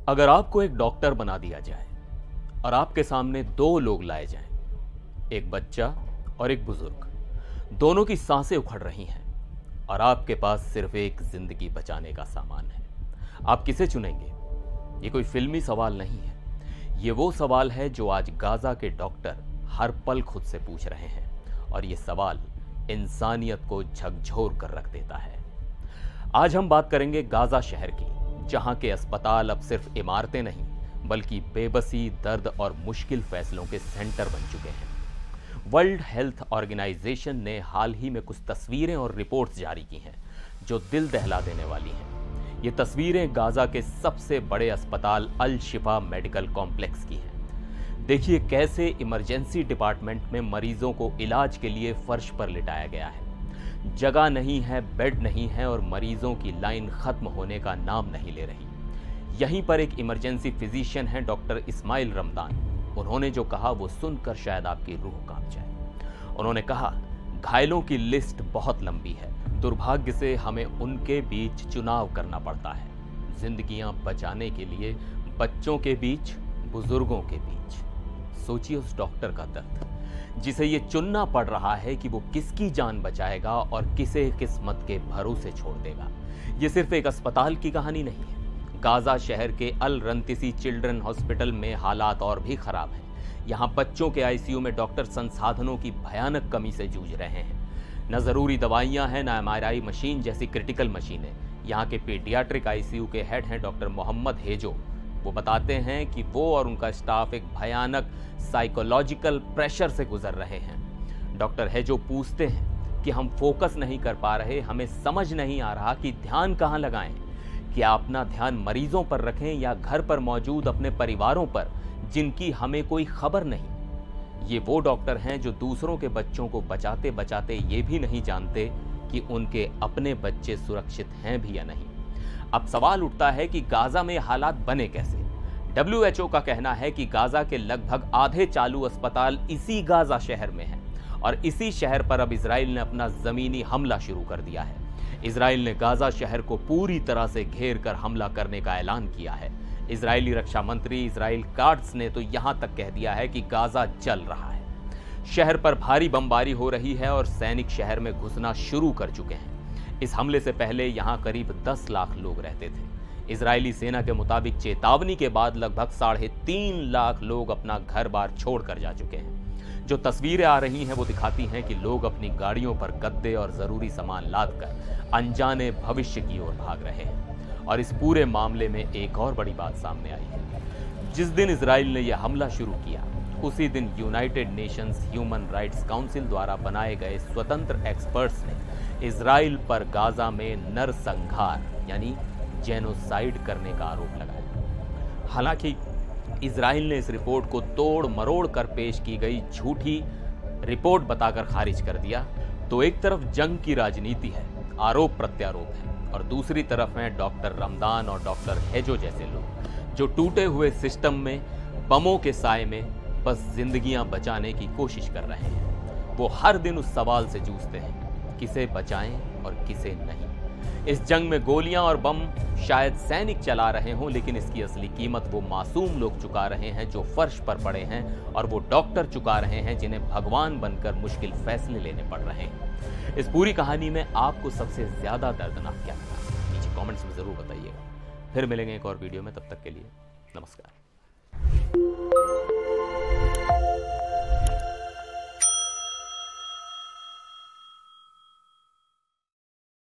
अगर आपको एक डॉक्टर बना दिया जाए और आपके सामने दो लोग लाए जाएं, एक बच्चा और एक बुजुर्ग, दोनों की सांसें उखड़ रही हैं और आपके पास सिर्फ एक जिंदगी बचाने का सामान है, आप किसे चुनेंगे? ये कोई फिल्मी सवाल नहीं है, ये वो सवाल है जो आज गाजा के डॉक्टर हर पल खुद से पूछ रहे हैं और ये सवाल इंसानियत को झकझोर कर रख देता है। आज हम बात करेंगे गाजा शहर की, जहां के अस्पताल अब सिर्फ इमारतें नहीं बल्कि बेबसी, दर्द और मुश्किल फैसलों के सेंटर बन चुके हैं। वर्ल्ड हेल्थ ऑर्गेनाइजेशन ने हाल ही में कुछ तस्वीरें और रिपोर्ट्स जारी की हैं जो दिल दहला देने वाली हैं। ये तस्वीरें गाजा के सबसे बड़े अस्पताल अल शिफा मेडिकल कॉम्प्लेक्स की हैं। देखिए कैसे इमरजेंसी डिपार्टमेंट में मरीजों को इलाज के लिए फर्श पर लिटाया गया है। जगह नहीं है, बेड नहीं है और मरीजों की लाइन खत्म होने का नाम नहीं ले रही। यहीं पर एक इमरजेंसी फिजिशियन है, डॉक्टर इस्माइल रमदान। उन्होंने जो कहा वो सुनकर शायद आपकी रूह कांप जाए। उन्होंने कहा, घायलों की लिस्ट बहुत लंबी है, दुर्भाग्य से हमें उनके बीच चुनाव करना पड़ता है, जिंदगियां बचाने के लिए बच्चों के बीच, बुजुर्गों के बीच। सोचिए उस डॉक्टर का दर्द, जिसे ये चुनना पड़ रहा है कि वो किसकी जान बचाएगा और किसे किस्मत के भरोसे छोड़ देगा। ये सिर्फ एक अस्पताल की कहानी नहीं है। गाजा शहर के अल रंतिसी चिल्ड्रन हॉस्पिटल में हालात और भी खराब हैं। यहाँ बच्चों के आईसीयू में डॉक्टर संसाधनों की भयानक कमी से जूझ रहे हैं। न जरूरी दवाइयाँ हैं, न एमआरआई मशीन जैसी क्रिटिकल मशीनें। यहाँ के पीडियाट्रिक आईसीयू के हेड हैं डॉक्टर मोहम्मद हेजो। वो बताते हैं कि वो और उनका स्टाफ एक भयानक साइकोलॉजिकल प्रेशर से गुजर रहे हैं। डॉक्टर हेजो पूछते हैं कि हम फोकस नहीं कर पा रहे, हमें समझ नहीं आ रहा कि ध्यान कहाँ लगाएं। क्या अपना ध्यान मरीजों पर रखें या घर पर मौजूद अपने परिवारों पर, जिनकी हमें कोई खबर नहीं। ये वो डॉक्टर हैं जो दूसरों के बच्चों को बचाते बचाते ये भी नहीं जानते कि उनके अपने बच्चे सुरक्षित हैं भी या नहीं। अब सवाल उठता है कि गाजा में हालात बने कैसे। WHO का कहना है कि गाजा के लगभग आधे चालू अस्पताल इसी गाजा शहर में हैं और इसी शहर पर अब इजराइल ने अपना जमीनी हमला शुरू कर दिया है। इजराइल ने गाजा शहर को पूरी तरह से घेर कर हमला करने का ऐलान किया है। इजरायली रक्षा मंत्री इजराइल काट्स ने तो यहां तक कह दिया है कि गाजा जल रहा है। शहर पर भारी बमबारी हो रही है और सैनिक शहर में घुसना शुरू कर चुके हैं। इस हमले से पहले यहां करीब 10 लाख लोग रहते थे। इजरायली सेना के मुताबिक चेतावनी के बाद लगभग 3.5 लाख लोग अपना घर बार छोड़कर जा चुके हैं। जो तस्वीरें आ रही हैं वो दिखाती हैं कि लोग अपनी गाड़ियों पर गद्दे और जरूरी सामान लादकर अनजाने भविष्य की ओर भाग रहे हैं। और इस पूरे मामले में एक और बड़ी बात सामने आई है। जिस दिन इजराइल ने यह हमला शुरू किया, उसी दिन United Nations human rights council द्वारा बनाए गए स्वतंत्र एक्सपर्ट्स ने इजराइल पर गाजा में नरसंहार यानी जेनोसाइड करने का आरोप लगाया। हालांकि इजराइल ने इस रिपोर्ट को तोड़ मरोड़ कर पेश की गई झूठी रिपोर्ट बताकर खारिज कर दिया। तो एक तरफ जंग की राजनीति है, आरोप प्रत्यारोप है, और दूसरी तरफ हैं डॉक्टर रमदान और डॉक्टर हेजो जैसे लोग जो टूटे हुए सिस्टम में, बमों के साए में बस जिंदगियां बचाने की कोशिश कर रहे हैं। वो हर दिन उस सवाल से जूझते हैं, किसे बचाएं और किसे नहीं। इस जंग में गोलियां और बम शायद सैनिक चला रहे हों, लेकिन इसकी असली कीमत वो मासूम लोग चुका रहे हैं जो फर्श पर पड़े हैं, और वो डॉक्टर चुका रहे हैं जिन्हें भगवान बनकर मुश्किल फैसले लेने पड़ रहे हैं। इस पूरी कहानी में आपको सबसे ज्यादा दर्दनाक क्या लगा? नीचे कमेंट्स में जरूर बताइएगा। फिर मिलेंगे एक और वीडियो में, तब तक के लिए नमस्कार।